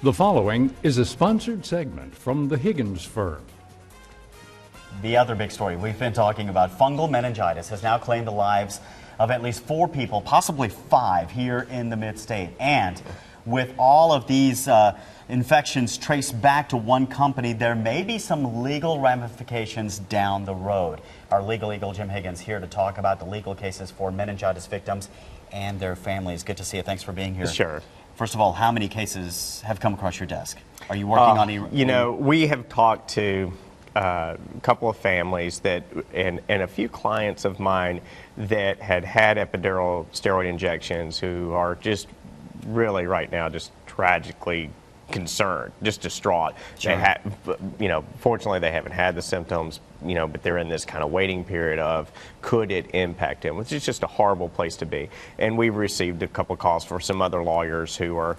The following is a sponsored segment from the Higgins firm. The other big story we've been talking about, fungal meningitis, has now claimed the lives of at least 4 people, possibly 5, here in the mid-state. And with all of these infections traced back to one company, there may be some legal ramifications down the road. Our legal eagle, Jim Higgins, here to talk about the legal cases for meningitis victims and their families. Good to see you. Thanks for being here. Sure. First of all, how many cases have come across your desk? Are you working on any? You know, we have talked to a couple of families that, and a few clients of mine that had epidural steroid injections who are just really right now just tragically concerned, just distraught. Sure. Fortunately they haven't had the symptoms, but they're in this kind of waiting period of could it impact them, which is just a horrible place to be. And we've received a couple of calls for some other lawyers who are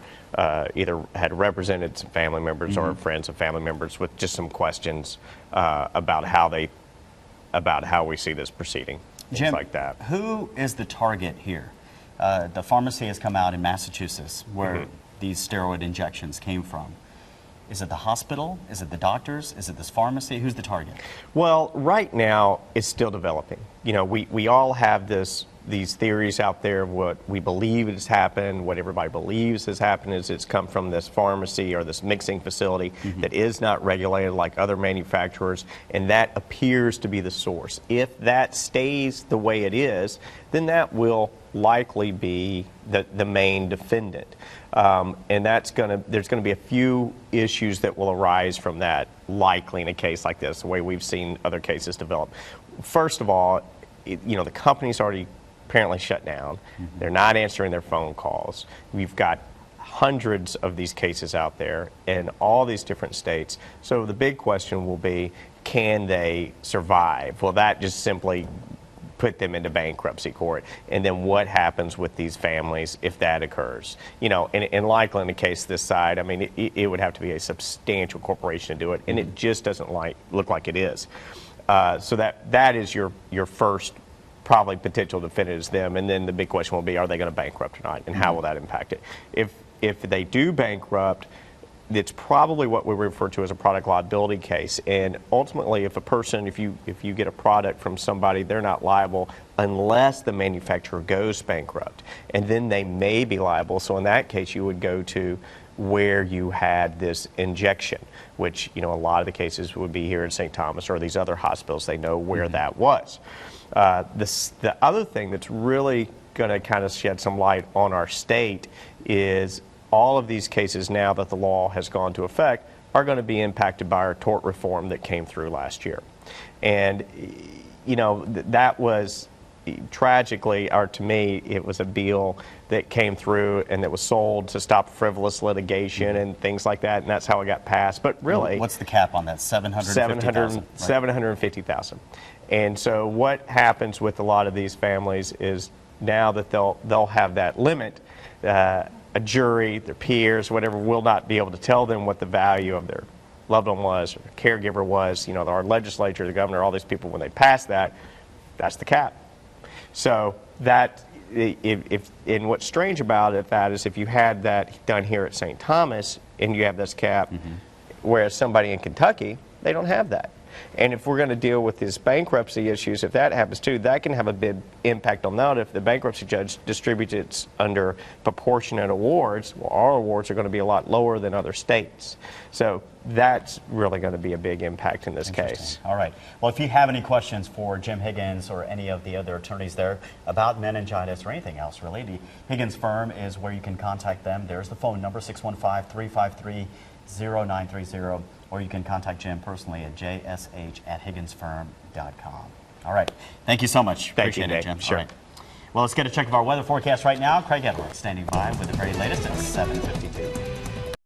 either had represented some family members or friends of family members with just some questions about how we see this proceeding, things Jim, like that. Who is the target here? The pharmacy has come out in Massachusetts where these steroid injections came from. Is it the hospital? Is it the doctors? Is it this pharmacy? Who's the target? Well, right now it's still developing. We all have these theories out there of what we believe has happened. What everybody believes has happened is it's come from this pharmacy or this mixing facility that is not regulated like other manufacturers, and that appears to be the source. If that stays the way it is, then that will likely be the main defendant. And there's going to be a few issues that will arise from that, likely in a case like this, the way we've seen other cases develop. First of all, the company's already apparently shut down. They're not answering their phone calls. We've got hundreds of these cases out there in all these different states. So the big question will be, can they survive? Well, that just simply put them into bankruptcy court, and then what happens with these families if that occurs? And likely in the case this side, I mean, it would have to be a substantial corporation to do it, and it just doesn't look like it is. So that is your first probably potential defendant is them, and then the big question will be, are they going to bankrupt or not, and how will that impact it? If they do bankrupt, it's probably what we refer to as a product liability case. And ultimately, if you get a product from somebody, they're not liable unless the manufacturer goes bankrupt. And then they may be liable. So in that case, you would go to where you had this injection, which, a lot of the cases would be here in St. Thomas or these other hospitals. They know where that was. The other thing that's really going to kind of shed some light on our state is all of these cases, now that the law has gone into effect, are going to be impacted by our tort reform that came through last year. And, that was tragically, or to me, it was a bill that came through and that was sold to stop frivolous litigation and things like that, and that's how it got passed. But really, what's the cap on that? 750,000. Right? 750,000. And so what happens with a lot of these families is now that they'll have that limit, a jury, their peers, whatever, will not be able to tell them what the value of their loved one was, or caregiver was. Our legislature, the governor, all these people, when they pass that, that's the cap. So that, and what's strange about it, that is if you had that done here at St. Thomas and you have this cap, whereas somebody in Kentucky, they don't have that. And if we're going to deal with these bankruptcy issues, if that happens too, that can have a big impact on that. If the bankruptcy judge distributes it under proportionate awards, well, our awards are going to be a lot lower than other states. So that's really going to be a big impact in this case. All right. Well, if you have any questions for Jim Higgins or any of the other attorneys there about meningitis or anything else, really, the Higgins firm is where you can contact them. There's the phone number, 615-353-0930, or you can contact Jim personally at jsh@higginsfirm.com. All right. Thank you so much. Appreciate it, Jim. Sure. All right. Well, let's get a check of our weather forecast right now. Craig Edwards standing by with the very latest at 7:52.